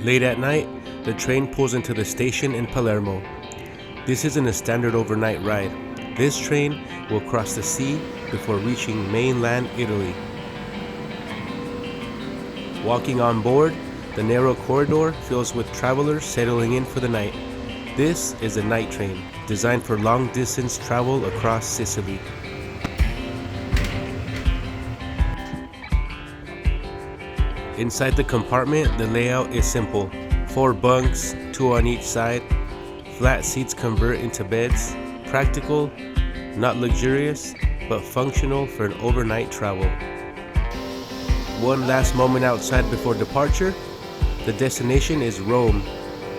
Late at night, the train pulls into the station in Palermo. This isn't a standard overnight ride. This train will cross the sea before reaching mainland Italy. Walking on board, the narrow corridor fills with travelers settling in for the night. This is a night train, designed for long-distance travel across Sicily. Inside the compartment, the layout is simple. 4 bunks, 2 on each side. Flat seats convert into beds. Practical, not luxurious, but functional for an overnight travel. One last moment outside before departure. The destination is Rome,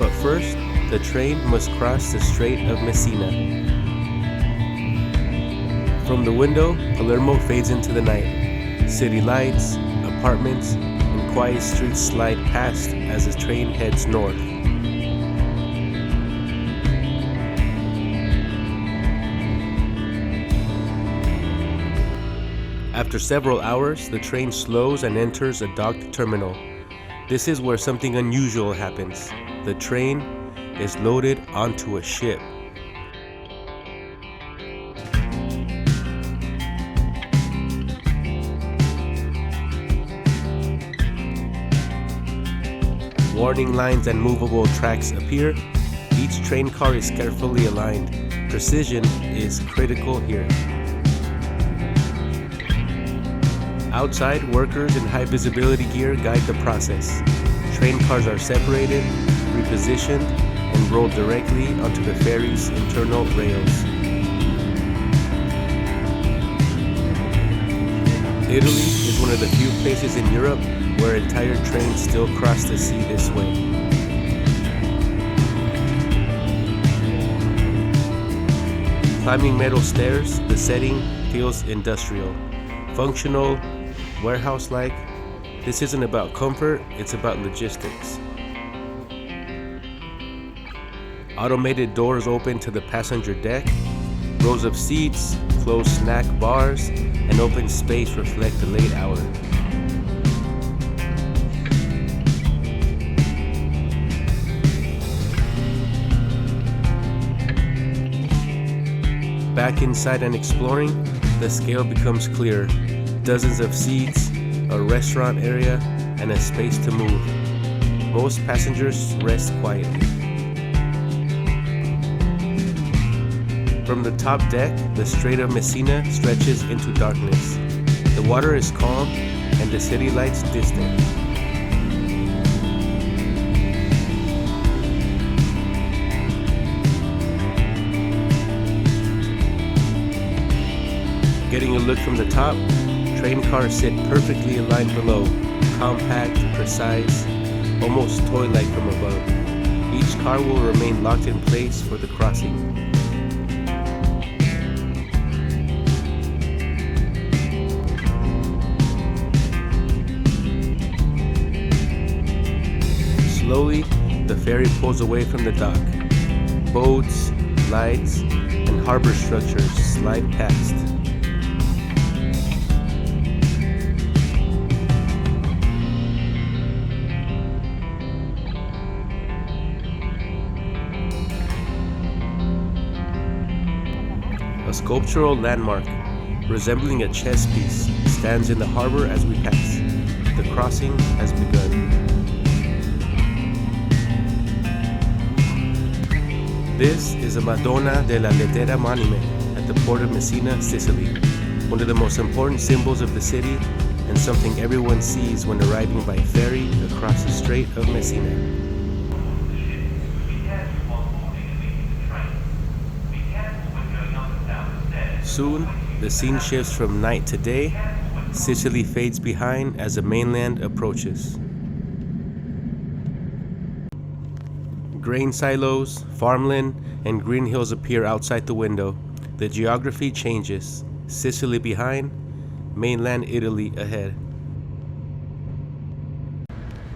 but first, the train must cross the Strait of Messina. From the window, Palermo fades into the night. City lights, apartments, and quiet streets slide past as the train heads north. After several hours, the train slows and enters a docked terminal. This is where something unusual happens. The train is loaded onto a ship. Warning lines and movable tracks appear. Each train car is carefully aligned. Precision is critical here. Outside, workers in high visibility gear guide the process. Train cars are separated, repositioned, and rolled directly onto the ferry's internal rails. Italy is one of the few places in Europe where entire trains still cross the sea this way. Climbing metal stairs, the setting feels industrial, functional, warehouse-like. This isn't about comfort, it's about logistics. Automated doors open to the passenger deck. Rows of seats, closed snack bars, and open space reflect the late hour. Back inside and exploring, the scale becomes clearer. Dozens of seats, a restaurant area, and a space to move. Most passengers rest quietly. From the top deck, the Strait of Messina stretches into darkness. The water is calm and the city lights distant. Getting a look from the top, train cars sit perfectly aligned below, compact, precise, almost toy-like from above. Each car will remain locked in place for the crossing. Slowly, the ferry pulls away from the dock. Boats, lights, and harbor structures slide past. A sculptural landmark, resembling a chess piece, stands in the harbor as we pass. The crossing has begun. This is a Madonna della Lettera monument at the port of Messina, Sicily, one of the most important symbols of the city and something everyone sees when arriving by ferry across the Strait of Messina. Soon, the scene shifts from night to day. Sicily fades behind as the mainland approaches. Grain silos, farmland, and green hills appear outside the window. The geography changes. Sicily behind, mainland Italy ahead.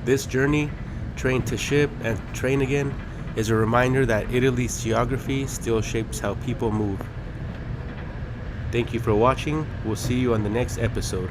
This journey, train to ship and train again, is a reminder that Italy's geography still shapes how people move. Thank you for watching. We'll see you on the next episode.